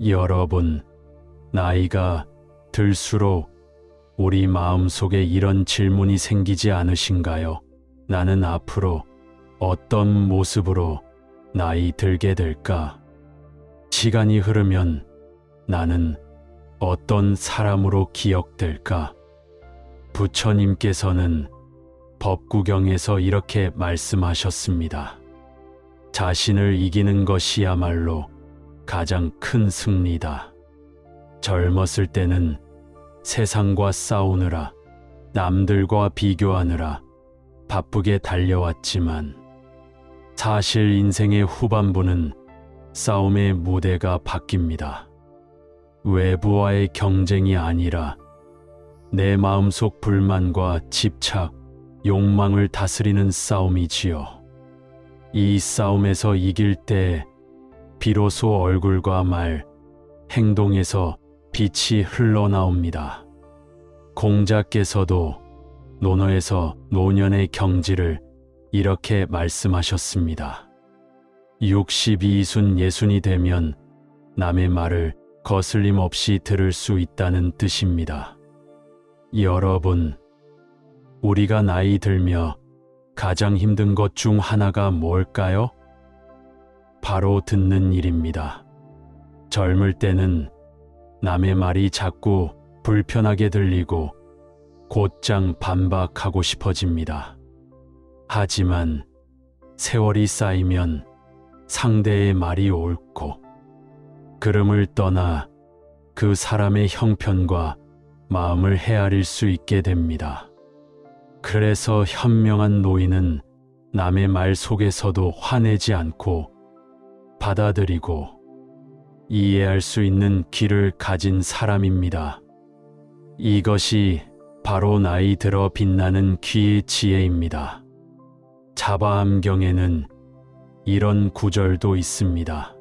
여러분, 나이가 들수록 우리 마음속에 이런 질문이 생기지 않으신가요? 나는 앞으로 어떤 모습으로 나이 들게 될까? 시간이 흐르면 나는 어떤 사람으로 기억될까? 부처님께서는 법구경에서 이렇게 말씀하셨습니다. 자신을 이기는 것이야말로 가장 큰 승리다. 젊었을 때는 세상과 싸우느라, 남들과 비교하느라 바쁘게 달려왔지만 사실 인생의 후반부는 싸움의 무대가 바뀝니다. 외부와의 경쟁이 아니라 내 마음속 불만과 집착, 욕망을 다스리는 싸움이지요. 이 싸움에서 이길 때 비로소 얼굴과 말, 행동에서 빛이 흘러나옵니다. 공자께서도 논어에서 노년의 경지를 이렇게 말씀하셨습니다. 62순 60이 되면 남의 말을 거슬림 없이 들을 수 있다는 뜻입니다. 여러분, 우리가 나이 들며 가장 힘든 것 중 하나가 뭘까요? 바로 듣는 일입니다. 젊을 때는 남의 말이 자꾸 불편하게 들리고 곧장 반박하고 싶어집니다. 하지만 세월이 쌓이면 상대의 말이 옳고 그름을 떠나 그 사람의 형편과 마음을 헤아릴 수 있게 됩니다. 그래서 현명한 노인은 남의 말 속에서도 화내지 않고 받아들이고 이해할 수 있는 귀를 가진 사람입니다. 이것이 바로 나이 들어 빛나는 귀의 지혜입니다. 자바암경에는 이런 구절도 있습니다.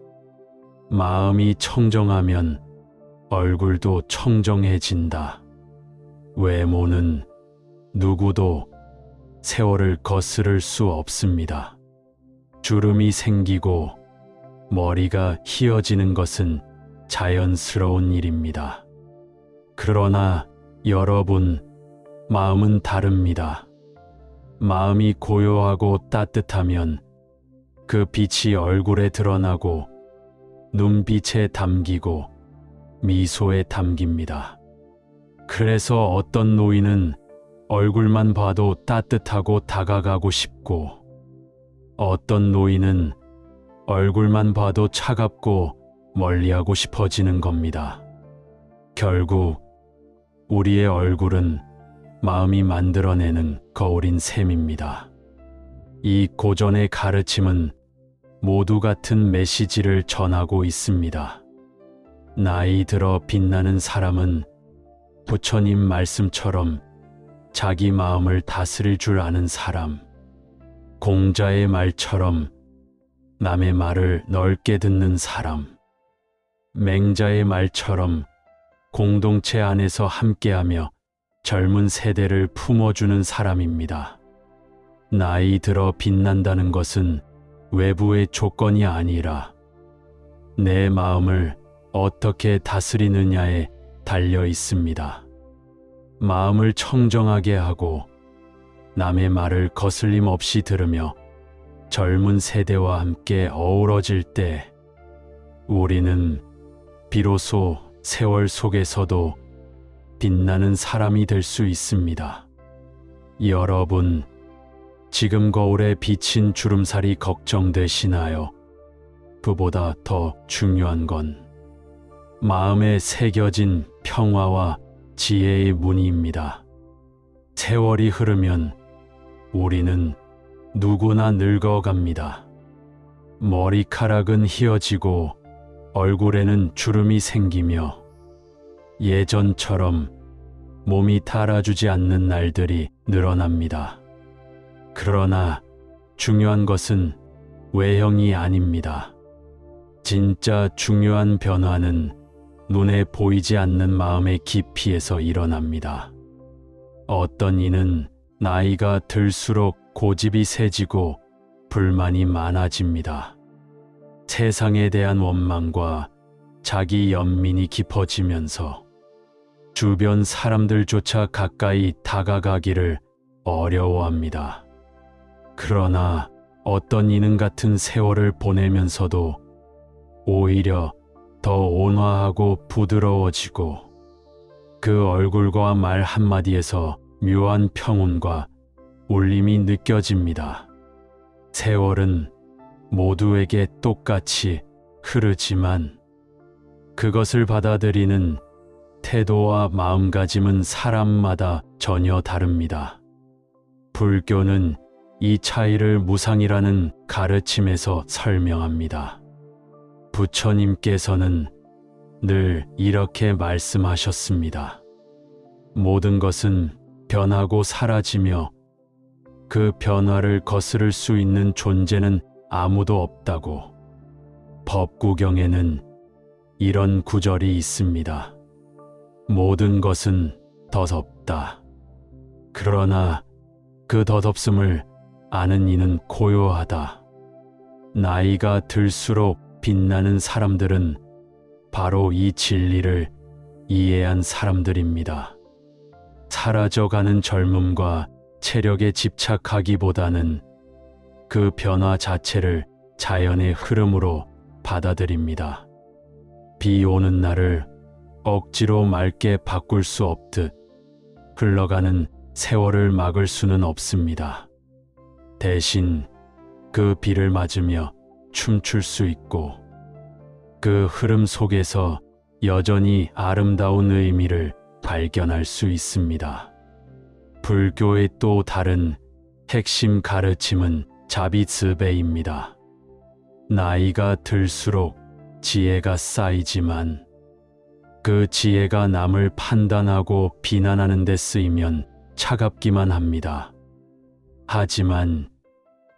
마음이 청정하면 얼굴도 청정해진다. 외모는 누구도 세월을 거스를 수 없습니다. 주름이 생기고 머리가 휘어지는 것은 자연스러운 일입니다. 그러나 여러분, 마음은 다릅니다. 마음이 고요하고 따뜻하면 그 빛이 얼굴에 드러나고 눈빛에 담기고 미소에 담깁니다. 그래서 어떤 노인은 얼굴만 봐도 따뜻하고 다가가고 싶고 어떤 노인은 얼굴만 봐도 차갑고 멀리하고 싶어지는 겁니다. 결국 우리의 얼굴은 마음이 만들어내는 거울인 셈입니다. 이 고전의 가르침은 모두 같은 메시지를 전하고 있습니다. 나이 들어 빛나는 사람은 부처님 말씀처럼 자기 마음을 다스릴 줄 아는 사람, 공자의 말처럼 남의 말을 넓게 듣는 사람, 맹자의 말처럼 공동체 안에서 함께하며 젊은 세대를 품어주는 사람입니다. 나이 들어 빛난다는 것은 외부의 조건이 아니라 내 마음을 어떻게 다스리느냐에 달려 있습니다. 마음을 청정하게 하고 남의 말을 거슬림 없이 들으며 젊은 세대와 함께 어우러질 때 우리는 비로소 세월 속에서도 빛나는 사람이 될 수 있습니다. 여러분, 지금 거울에 비친 주름살이 걱정되시나요? 그보다 더 중요한 건 마음에 새겨진 평화와 지혜의 무늬입니다. 세월이 흐르면 우리는 누구나 늙어갑니다. 머리카락은 휘어지고 얼굴에는 주름이 생기며 예전처럼 몸이 달아주지 않는 날들이 늘어납니다. 그러나 중요한 것은 외형이 아닙니다. 진짜 중요한 변화는 눈에 보이지 않는 마음의 깊이에서 일어납니다. 어떤 이는 나이가 들수록 고집이 세지고 불만이 많아집니다. 세상에 대한 원망과 자기 연민이 깊어지면서 주변 사람들조차 가까이 다가가기를 어려워합니다. 그러나 어떤 이는 같은 세월을 보내면서도 오히려 더 온화하고 부드러워지고 그 얼굴과 말 한마디에서 묘한 평온과 울림이 느껴집니다. 세월은 모두에게 똑같이 흐르지만 그것을 받아들이는 태도와 마음가짐은 사람마다 전혀 다릅니다. 불교는 이 차이를 무상이라는 가르침에서 설명합니다. 부처님께서는 늘 이렇게 말씀하셨습니다. 모든 것은 변하고 사라지며 그 변화를 거스를 수 있는 존재는 아무도 없다고. 법구경에는 이런 구절이 있습니다. 모든 것은 덧없다. 그러나 그 덧없음을 아는 이는 고요하다. 나이가 들수록 빛나는 사람들은 바로 이 진리를 이해한 사람들입니다. 사라져가는 젊음과 체력에 집착하기보다는 그 변화 자체를 자연의 흐름으로 받아들입니다. 비 오는 날을 억지로 맑게 바꿀 수 없듯 흘러가는 세월을 막을 수는 없습니다. 대신 그 비를 맞으며 춤출 수 있고 그 흐름 속에서 여전히 아름다운 의미를 발견할 수 있습니다. 불교의 또 다른 핵심 가르침은 자비스베입니다. 나이가 들수록 지혜가 쌓이지만 그 지혜가 남을 판단하고 비난하는 데 쓰이면 차갑기만 합니다. 하지만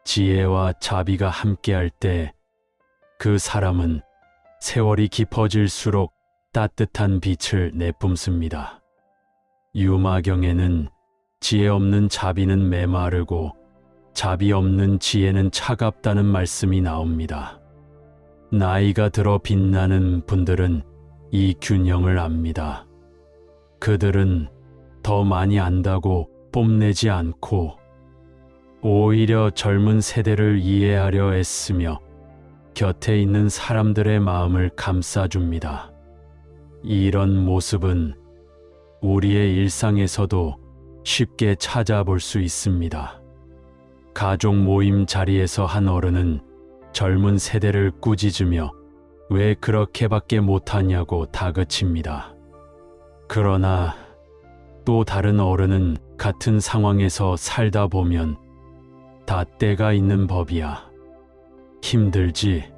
지혜와 자비가 함께할 때 그 사람은 세월이 깊어질수록 따뜻한 빛을 내뿜습니다. 유마경에는 지혜 없는 자비는 메마르고 자비 없는 지혜는 차갑다는 말씀이 나옵니다. 나이가 들어 빛나는 분들은 이 균형을 압니다. 그들은 더 많이 안다고 뽐내지 않고 오히려 젊은 세대를 이해하려 애쓰며 곁에 있는 사람들의 마음을 감싸줍니다. 이런 모습은 우리의 일상에서도 쉽게 찾아볼 수 있습니다. 가족 모임 자리에서 한 어른은 젊은 세대를 꾸짖으며 왜 그렇게밖에 못하냐고 다그칩니다. 그러나 또 다른 어른은 같은 상황에서 살다 보면 다 때가 있는 법이야. 힘들지?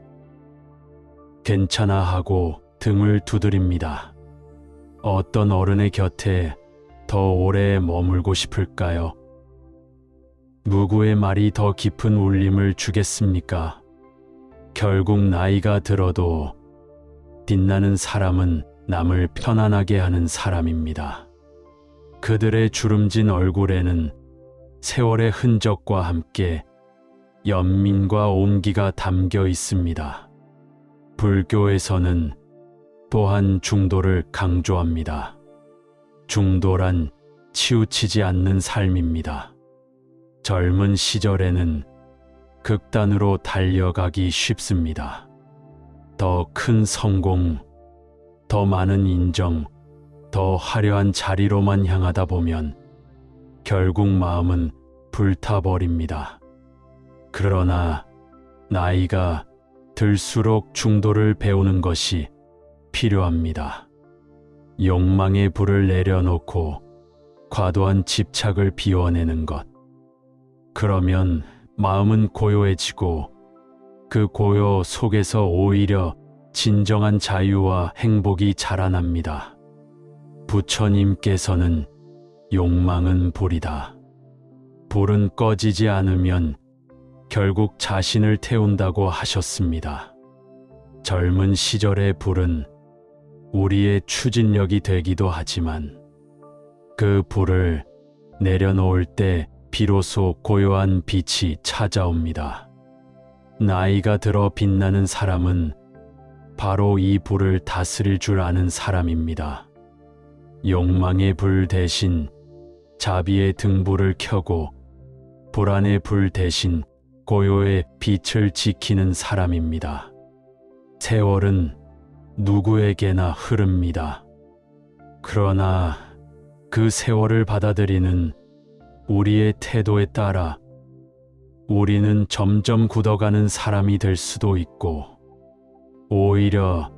괜찮아 하고 등을 두드립니다. 어떤 어른의 곁에 더 오래 머물고 싶을까요? 누구의 말이 더 깊은 울림을 주겠습니까? 결국 나이가 들어도 빛나는 사람은 남을 편안하게 하는 사람입니다. 그들의 주름진 얼굴에는 세월의 흔적과 함께 연민과 온기가 담겨 있습니다. 불교에서는 또한 중도를 강조합니다. 중도란 치우치지 않는 삶입니다. 젊은 시절에는 극단으로 달려가기 쉽습니다. 더 큰 성공, 더 많은 인정, 더 화려한 자리로만 향하다 보면 결국 마음은 불타버립니다. 그러나 나이가 들수록 중도를 배우는 것이 필요합니다. 욕망의 불을 내려놓고 과도한 집착을 비워내는 것. 그러면 마음은 고요해지고 그 고요 속에서 오히려 진정한 자유와 행복이 자라납니다. 부처님께서는 욕망은 불이다. 불은 꺼지지 않으면 결국 자신을 태운다고 하셨습니다. 젊은 시절의 불은 우리의 추진력이 되기도 하지만 그 불을 내려놓을 때 비로소 고요한 빛이 찾아옵니다. 나이가 들어 빛나는 사람은 바로 이 불을 다스릴 줄 아는 사람입니다. 욕망의 불 대신 자비의 등불을 켜고 불안의 불 대신 고요의 빛을 지키는 사람입니다. 세월은 누구에게나 흐릅니다. 그러나 그 세월을 받아들이는 우리의 태도에 따라 우리는 점점 굳어가는 사람이 될 수도 있고 오히려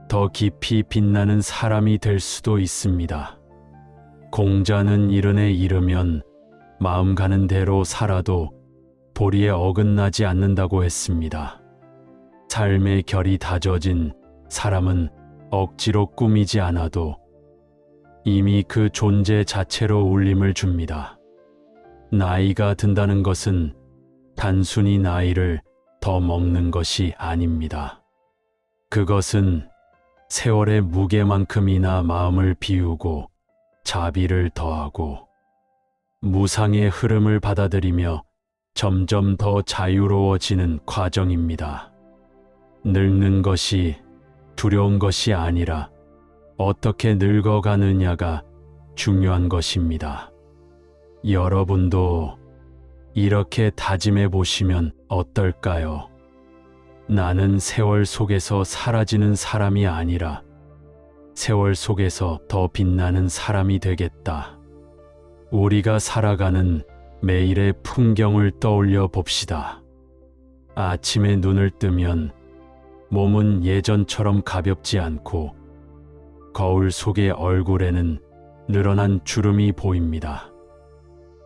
더 깊이 빛나는 사람이 될 수도 있습니다. 공자는 이른에 이르면 마음 가는 대로 살아도 도리에 어긋나지 않는다고 했습니다. 삶의 결이 다져진 사람은 억지로 꾸미지 않아도 이미 그 존재 자체로 울림을 줍니다. 나이가 든다는 것은 단순히 나이를 더 먹는 것이 아닙니다. 그것은 세월의 무게만큼이나 마음을 비우고 자비를 더하고 무상의 흐름을 받아들이며 점점 더 자유로워지는 과정입니다. 늙는 것이 두려운 것이 아니라 어떻게 늙어가느냐가 중요한 것입니다. 여러분도 이렇게 다짐해 보시면 어떨까요? 나는 세월 속에서 사라지는 사람이 아니라 세월 속에서 더 빛나는 사람이 되겠다. 우리가 살아가는 매일의 풍경을 떠올려 봅시다. 아침에 눈을 뜨면 몸은 예전처럼 가볍지 않고 거울 속의 얼굴에는 늘어난 주름이 보입니다.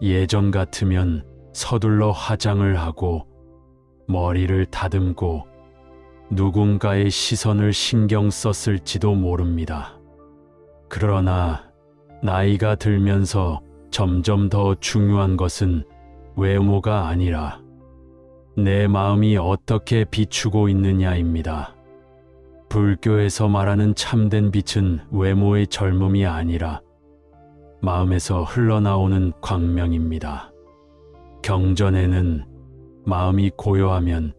예전 같으면 서둘러 화장을 하고 머리를 다듬고 누군가의 시선을 신경 썼을지도 모릅니다. 그러나 나이가 들면서 점점 더 중요한 것은 외모가 아니라 내 마음이 어떻게 비추고 있느냐입니다. 불교에서 말하는 참된 빛은 외모의 젊음이 아니라 마음에서 흘러나오는 광명입니다. 경전에는 마음이 고요하면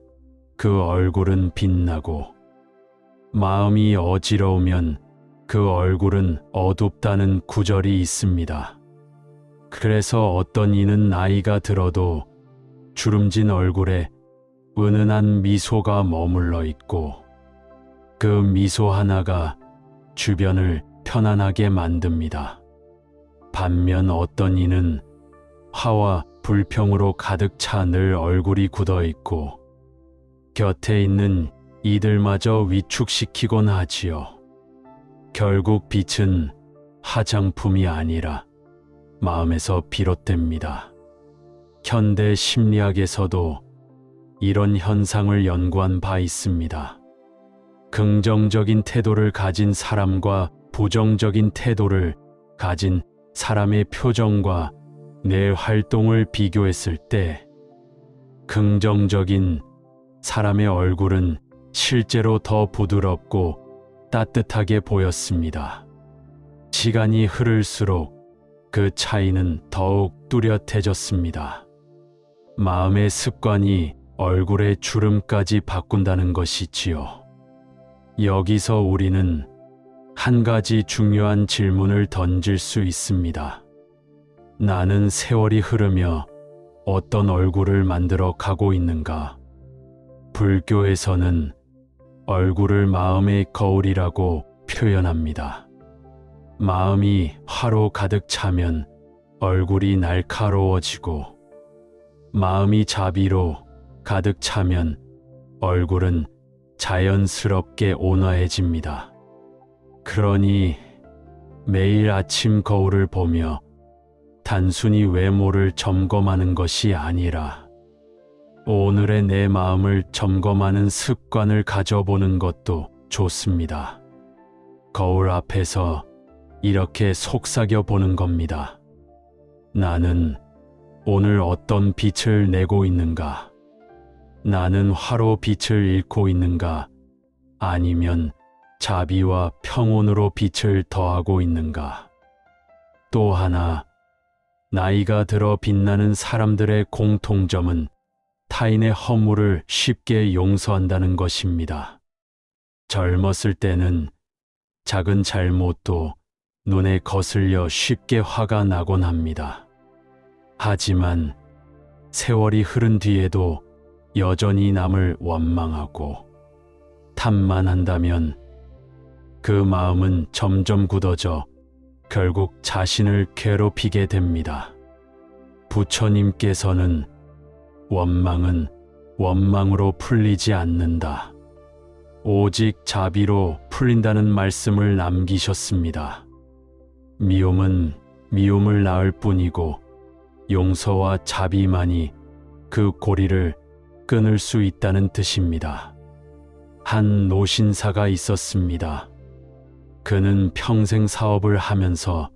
그 얼굴은 빛나고 마음이 어지러우면 그 얼굴은 어둡다는 구절이 있습니다. 그래서 어떤 이는 나이가 들어도 주름진 얼굴에 은은한 미소가 머물러 있고 그 미소 하나가 주변을 편안하게 만듭니다. 반면 어떤 이는 화와 불평으로 가득 차 늘 얼굴이 굳어 있고 곁에 있는 이들마저 위축시키곤 하지요. 결국 빛은 화장품이 아니라 마음에서 비롯됩니다. 현대 심리학에서도 이런 현상을 연구한 바 있습니다. 긍정적인 태도를 가진 사람과 부정적인 태도를 가진 사람의 표정과 뇌 활동을 비교했을 때 긍정적인 사람의 얼굴은 실제로 더 부드럽고 따뜻하게 보였습니다. 시간이 흐를수록 그 차이는 더욱 뚜렷해졌습니다. 마음의 습관이 얼굴의 주름까지 바꾼다는 것이지요. 여기서 우리는 한 가지 중요한 질문을 던질 수 있습니다. 나는 세월이 흐르며 어떤 얼굴을 만들어 가고 있는가? 불교에서는 얼굴을 마음의 거울이라고 표현합니다. 마음이 화로 가득 차면 얼굴이 날카로워지고 마음이 자비로 가득 차면 얼굴은 자연스럽게 온화해집니다. 그러니 매일 아침 거울을 보며 단순히 외모를 점검하는 것이 아니라 오늘의 내 마음을 점검하는 습관을 가져보는 것도 좋습니다. 거울 앞에서 이렇게 속삭여 보는 겁니다. 나는 오늘 어떤 빛을 내고 있는가? 나는 화로 빛을 잃고 있는가? 아니면 자비와 평온으로 빛을 더하고 있는가? 또 하나, 나이가 들어 빛나는 사람들의 공통점은 타인의 허물을 쉽게 용서한다는 것입니다. 젊었을 때는 작은 잘못도 눈에 거슬려 쉽게 화가 나곤 합니다. 하지만 세월이 흐른 뒤에도 여전히 남을 원망하고 탓만 한다면 그 마음은 점점 굳어져 결국 자신을 괴롭히게 됩니다. 부처님께서는 원망은 원망으로 풀리지 않는다. 오직 자비로 풀린다는 말씀을 남기셨습니다. 미움은 미움을 낳을 뿐이고 용서와 자비만이 그 고리를 끊을 수 있다는 뜻입니다. 한 노신사가 있었습니다. 그는 평생 사업을 하면서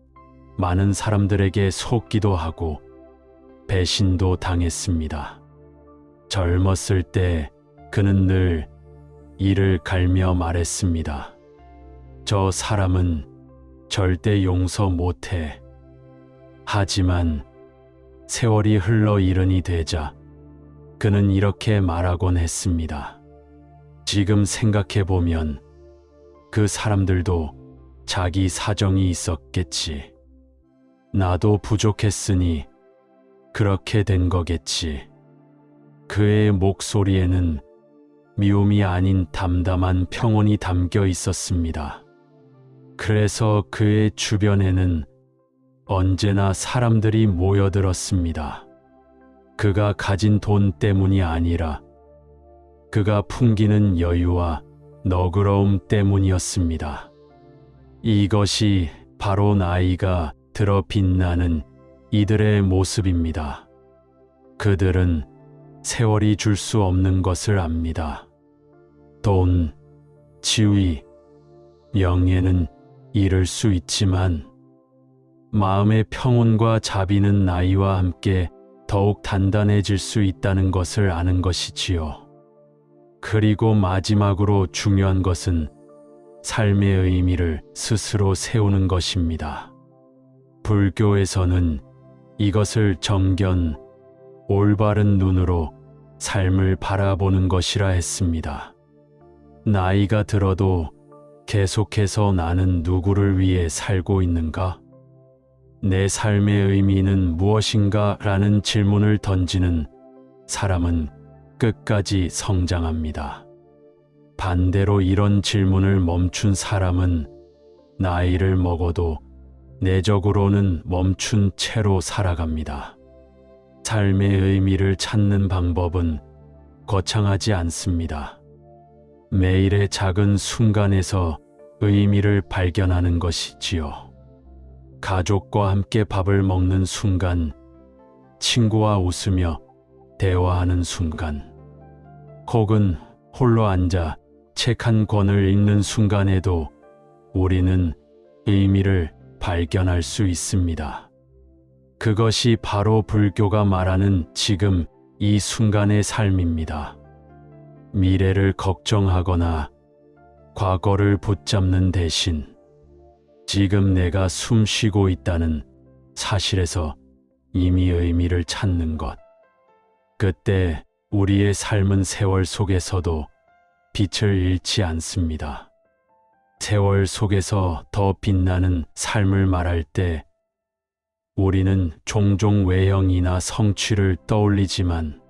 많은 사람들에게 속기도 하고 배신도 당했습니다. 젊었을 때 그는 늘 이를 갈며 말했습니다. 저 사람은 절대 용서 못해. 하지만 세월이 흘러 이른이 되자 그는 이렇게 말하곤 했습니다. 지금 생각해보면 그 사람들도 자기 사정이 있었겠지. 나도 부족했으니 그렇게 된 거겠지. 그의 목소리에는 미움이 아닌 담담한 평온이 담겨 있었습니다. 그래서 그의 주변에는 언제나 사람들이 모여들었습니다. 그가 가진 돈 때문이 아니라 그가 풍기는 여유와 너그러움 때문이었습니다. 이것이 바로 나이가 들어 빛나는 이들의 모습입니다. 그들은 세월이 줄 수 없는 것을 압니다. 돈, 지위, 명예는 잃을 수 있지만 마음의 평온과 자비는 나이와 함께 더욱 단단해질 수 있다는 것을 아는 것이지요. 그리고 마지막으로 중요한 것은 삶의 의미를 스스로 세우는 것입니다. 불교에서는 이것을 정견, 올바른 눈으로 삶을 바라보는 것이라 했습니다. 나이가 들어도 계속해서 나는 누구를 위해 살고 있는가? 내 삶의 의미는 무엇인가? 라는 질문을 던지는 사람은 끝까지 성장합니다. 반대로 이런 질문을 멈춘 사람은 나이를 먹어도 내적으로는 멈춘 채로 살아갑니다. 삶의 의미를 찾는 방법은 거창하지 않습니다. 매일의 작은 순간에서 의미를 발견하는 것이지요. 가족과 함께 밥을 먹는 순간, 친구와 웃으며 대화하는 순간, 혹은 홀로 앉아 책 한 권을 읽는 순간에도 우리는 의미를 발견할 수 있습니다. 그것이 바로 불교가 말하는 지금 이 순간의 삶입니다. 미래를 걱정하거나 과거를 붙잡는 대신 지금 내가 숨 쉬고 있다는 사실에서 이미 의미를 찾는 것. 그때 우리의 삶은 세월 속에서도 빛을 잃지 않습니다. 세월 속에서 더 빛나는 삶을 말할 때 우리는 종종 외형이나 성취를 떠올리지만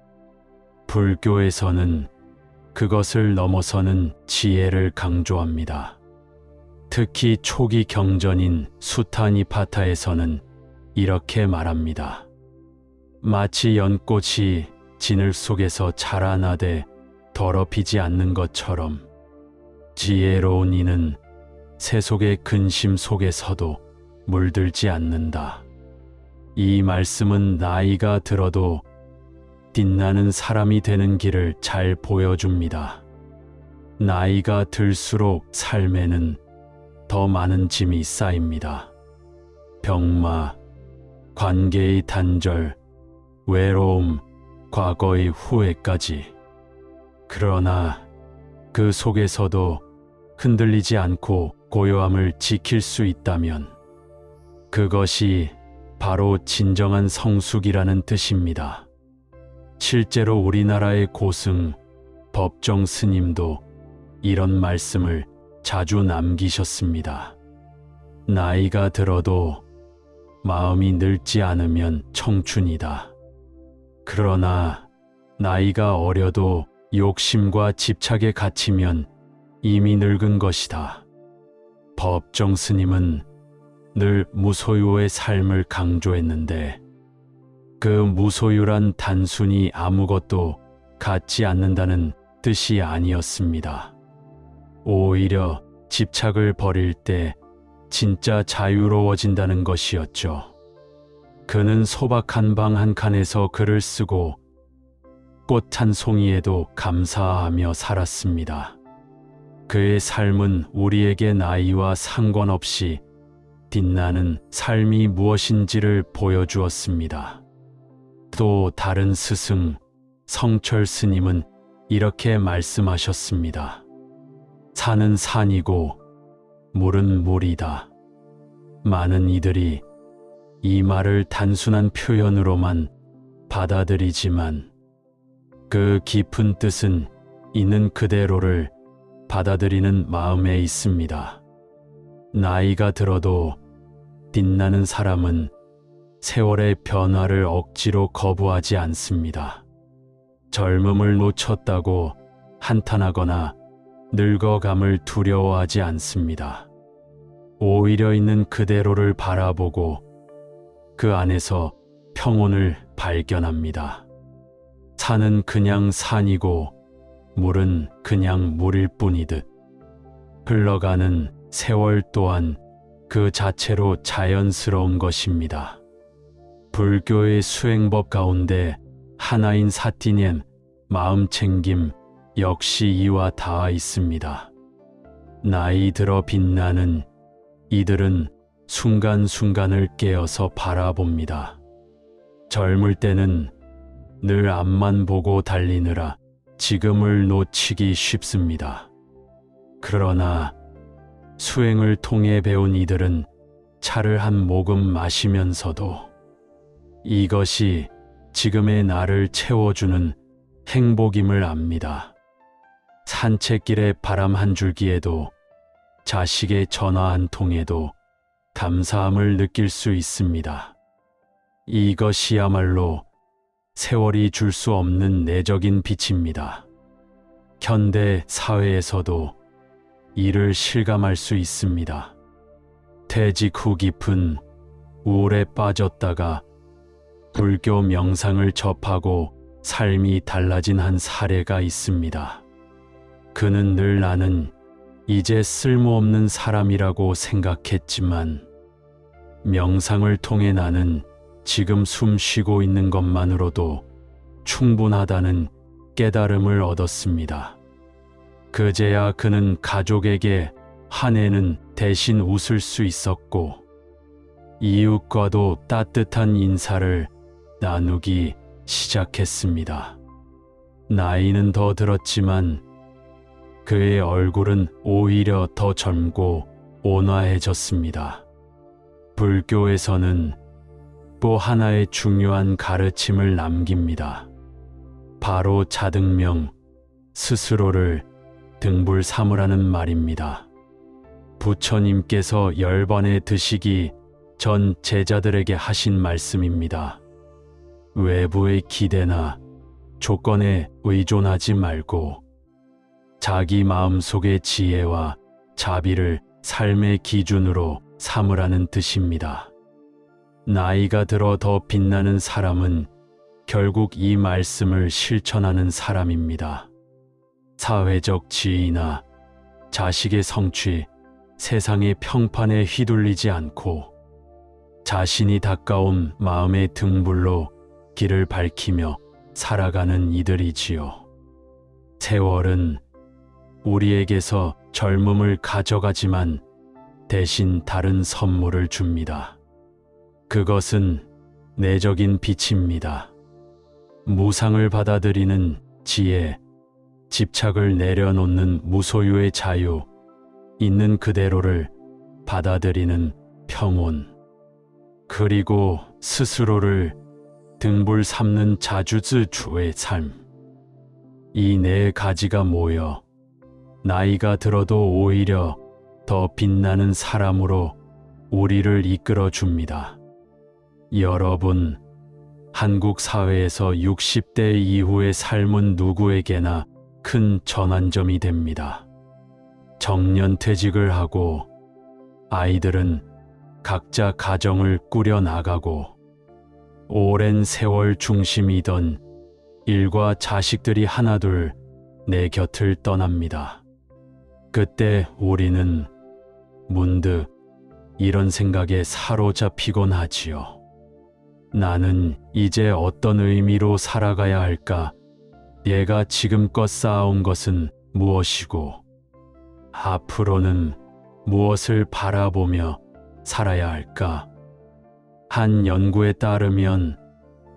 불교에서는 그것을 넘어서는 지혜를 강조합니다. 특히 초기 경전인 수타니파타에서는 이렇게 말합니다. 마치 연꽃이 진을 속에서 자라나되 더럽히지 않는 것처럼 지혜로운 이는 세속의 근심 속에서도 물들지 않는다. 이 말씀은 나이가 들어도 빛나는 사람이 되는 길을 잘 보여줍니다. 나이가 들수록 삶에는 더 많은 짐이 쌓입니다. 병마, 관계의 단절, 외로움, 과거의 후회까지. 그러나 그 속에서도 흔들리지 않고 고요함을 지킬 수 있다면 그것이 바로 진정한 성숙이라는 뜻입니다. 실제로 우리나라의 고승, 법정 스님도 이런 말씀을 자주 남기셨습니다. 나이가 들어도 마음이 늙지 않으면 청춘이다. 그러나 나이가 어려도 욕심과 집착에 갇히면 이미 늙은 것이다. 법정 스님은 늘 무소유의 삶을 강조했는데 그 무소유란 단순히 아무것도 갖지 않는다는 뜻이 아니었습니다. 오히려 집착을 버릴 때 진짜 자유로워진다는 것이었죠. 그는 소박한 방 한 칸에서 글을 쓰고 꽃 한 송이에도 감사하며 살았습니다. 그의 삶은 우리에게 나이와 상관없이 빛나는 삶이 무엇인지를 보여주었습니다. 또 다른 스승 성철 스님은 이렇게 말씀하셨습니다. 산은 산이고 물은 물이다. 많은 이들이 이 말을 단순한 표현으로만 받아들이지만 그 깊은 뜻은 있는 그대로를 받아들이는 마음에 있습니다. 나이가 들어도 빛나는 사람은 세월의 변화를 억지로 거부하지 않습니다. 젊음을 놓쳤다고 한탄하거나 늙어감을 두려워하지 않습니다. 오히려 있는 그대로를 바라보고 그 안에서 평온을 발견합니다. 산은 그냥 산이고 물은 그냥 물일 뿐이듯 흘러가는 세월 또한 그 자체로 자연스러운 것입니다. 불교의 수행법 가운데 하나인 사티넴 마음챙김 역시 이와 닿아 있습니다. 나이 들어 빛나는 이들은 순간순간을 깨어서 바라봅니다. 젊을 때는 늘 앞만 보고 달리느라 지금을 놓치기 쉽습니다. 그러나 수행을 통해 배운 이들은 차를 한 모금 마시면서도 이것이 지금의 나를 채워주는 행복임을 압니다. 산책길에 바람 한 줄기에도 자식의 전화 한 통에도 감사함을 느낄 수 있습니다. 이것이야말로 세월이 줄 수 없는 내적인 빛입니다. 현대 사회에서도 이를 실감할 수 있습니다. 퇴직 후 깊은 우울에 빠졌다가 불교 명상을 접하고 삶이 달라진 한 사례가 있습니다. 그는 늘 나는 이제 쓸모없는 사람이라고 생각했지만 명상을 통해 나는 지금 숨 쉬고 있는 것만으로도 충분하다는 깨달음을 얻었습니다. 그제야 그는 가족에게 한 해는 대신 웃을 수 있었고 이웃과도 따뜻한 인사를 나누기 시작했습니다. 나이는 더 들었지만 그의 얼굴은 오히려 더 젊고 온화해졌습니다. 불교에서는 또 하나의 중요한 가르침을 남깁니다. 바로 자등명, 스스로를 등불 삼으라는 말입니다. 부처님께서 10번의 드시기 전 제자들에게 하신 말씀입니다. 외부의 기대나 조건에 의존하지 말고 자기 마음속의 지혜와 자비를 삶의 기준으로 삼으라는 뜻입니다. 나이가 들어 더 빛나는 사람은 결국 이 말씀을 실천하는 사람입니다. 사회적 지위나 자식의 성취, 세상의 평판에 휘둘리지 않고 자신이 닦아온 마음의 등불로 길을 밝히며 살아가는 이들이지요. 세월은 우리에게서 젊음을 가져가지만 대신 다른 선물을 줍니다. 그것은 내적인 빛입니다. 무상을 받아들이는 지혜, 집착을 내려놓는 무소유의 자유, 있는 그대로를 받아들이는 평온, 그리고 스스로를 등불 삼는 자주즈주의 삶. 이 네 가지가 모여 나이가 들어도 오히려 더 빛나는 사람으로 우리를 이끌어 줍니다. 여러분, 한국 사회에서 60대 이후의 삶은 누구에게나 큰 전환점이 됩니다. 정년퇴직을 하고 아이들은 각자 가정을 꾸려 나가고 오랜 세월 중심이던 일과 자식들이 하나둘 내 곁을 떠납니다. 그때 우리는 문득 이런 생각에 사로잡히곤 하지요. 나는 이제 어떤 의미로 살아가야 할까? 내가 지금껏 쌓아온 것은 무엇이고 앞으로는 무엇을 바라보며 살아야 할까? 한 연구에 따르면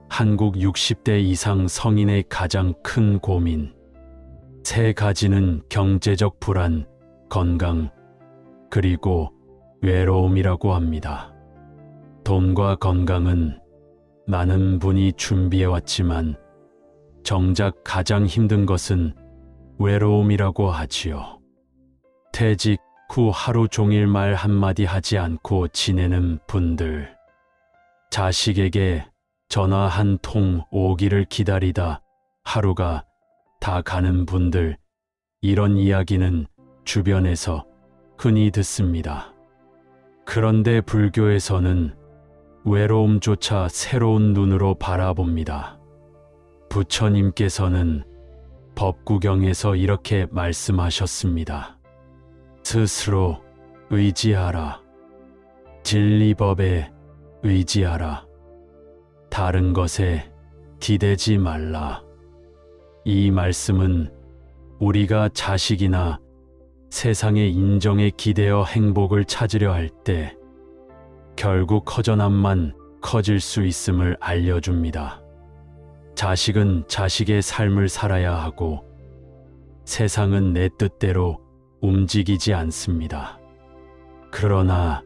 한국 60대 이상 성인의 가장 큰 고민, 세 가지는 경제적 불안, 건강, 그리고 외로움이라고 합니다. 돈과 건강은 많은 분이 준비해왔지만 정작 가장 힘든 것은 외로움이라고 하지요. 퇴직 후 하루 종일 말 한마디 하지 않고 지내는 분들, 자식에게 전화 한 통 오기를 기다리다 하루가 다 가는 분들, 이런 이야기는 주변에서 흔히 듣습니다. 그런데 불교에서는 외로움조차 새로운 눈으로 바라봅니다. 부처님께서는 법구경에서 이렇게 말씀하셨습니다. 스스로 의지하라. 진리법에 의지하라. 다른 것에 기대지 말라. 이 말씀은 우리가 자식이나 세상의 인정에 기대어 행복을 찾으려 할 때 결국 허전함만 커질 수 있음을 알려줍니다. 자식은 자식의 삶을 살아야 하고 세상은 내 뜻대로 움직이지 않습니다. 그러나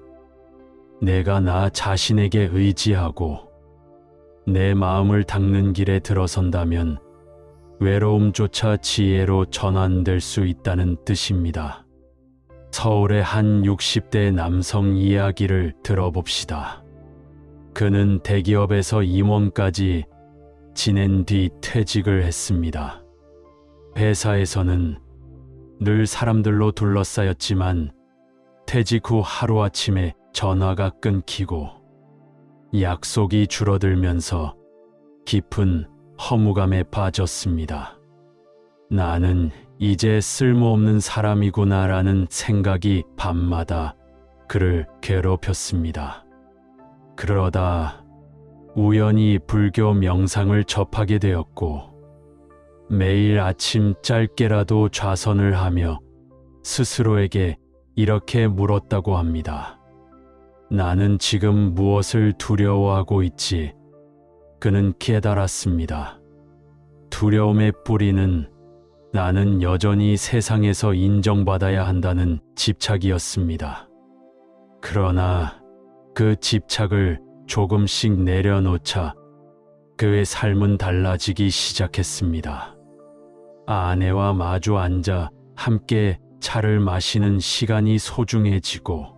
내가 나 자신에게 의지하고 내 마음을 닦는 길에 들어선다면 외로움조차 지혜로 전환될 수 있다는 뜻입니다. 서울의 한 60대 남성 이야기를 들어봅시다. 그는 대기업에서 임원까지 지낸 뒤 퇴직을 했습니다. 회사에서는 늘 사람들로 둘러싸였지만 퇴직 후 하루아침에 전화가 끊기고 약속이 줄어들면서 깊은 허무감에 빠졌습니다. 나는 이제 쓸모없는 사람이구나라는 생각이 밤마다 그를 괴롭혔습니다. 그러다 우연히 불교 명상을 접하게 되었고 매일 아침 짧게라도 좌선을 하며 스스로에게 이렇게 물었다고 합니다. 나는 지금 무엇을 두려워하고 있지? 그는 깨달았습니다. 두려움의 뿌리는 나는 여전히 세상에서 인정받아야 한다는 집착이었습니다. 그러나 그 집착을 조금씩 내려놓자 그의 삶은 달라지기 시작했습니다. 아내와 마주 앉아 함께 차를 마시는 시간이 소중해지고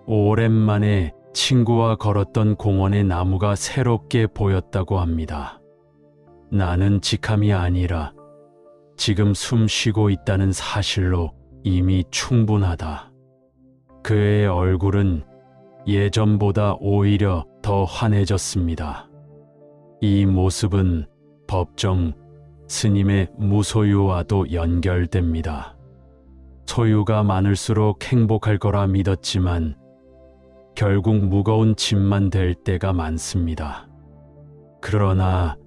오랜만에 친구와 걸었던 공원의 나무가 새롭게 보였다고 합니다. 나는 직함이 아니라 지금 숨 쉬고 있다는 사실로 이미 충분하다. 그의 얼굴은 예전보다 오히려 더 환해졌습니다. 이 모습은 법정 스님의 무소유와도 연결됩니다. 소유가 많을수록 행복할 거라 믿었지만 결국 무거운 짐만 될 때가 많습니다. 그러나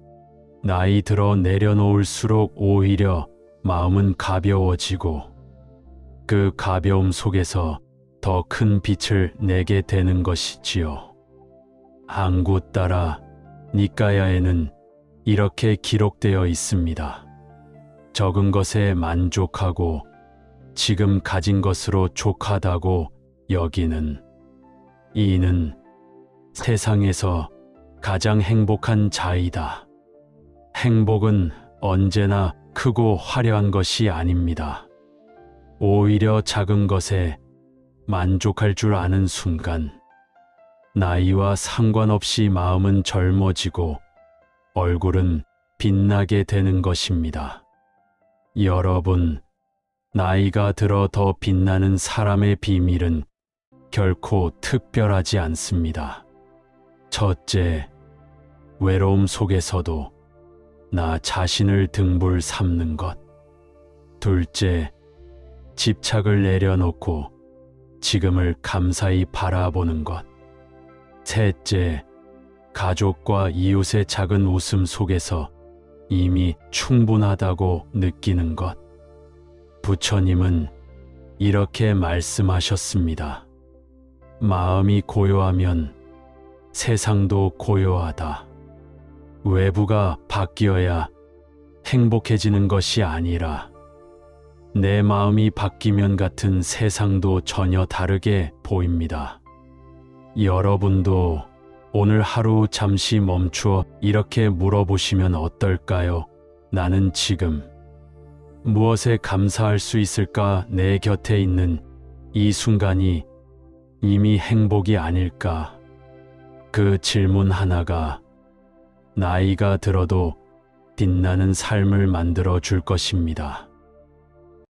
나이 들어 내려놓을수록 오히려 마음은 가벼워지고 그 가벼움 속에서 더 큰 빛을 내게 되는 것이지요. 항구 따라 니까야에는 이렇게 기록되어 있습니다. 적은 것에 만족하고 지금 가진 것으로 족하다고 여기는 이는 세상에서 가장 행복한 자이다. 행복은 언제나 크고 화려한 것이 아닙니다. 오히려 작은 것에 만족할 줄 아는 순간, 나이와 상관없이 마음은 젊어지고 얼굴은 빛나게 되는 것입니다. 여러분, 나이가 들어 더 빛나는 사람의 비밀은 결코 특별하지 않습니다. 첫째, 외로움 속에서도 나 자신을 등불 삼는 것. 둘째, 집착을 내려놓고 지금을 감사히 바라보는 것. 셋째, 가족과 이웃의 작은 웃음 속에서 이미 충분하다고 느끼는 것. 부처님은 이렇게 말씀하셨습니다. 마음이 고요하면 세상도 고요하다. 외부가 바뀌어야 행복해지는 것이 아니라 내 마음이 바뀌면 같은 세상도 전혀 다르게 보입니다. 여러분도 오늘 하루 잠시 멈추어 이렇게 물어보시면 어떨까요? 나는 지금 무엇에 감사할 수 있을까? 내 곁에 있는 이 순간이 이미 행복이 아닐까? 그 질문 하나가 나이가 들어도 빛나는 삶을 만들어 줄 것입니다.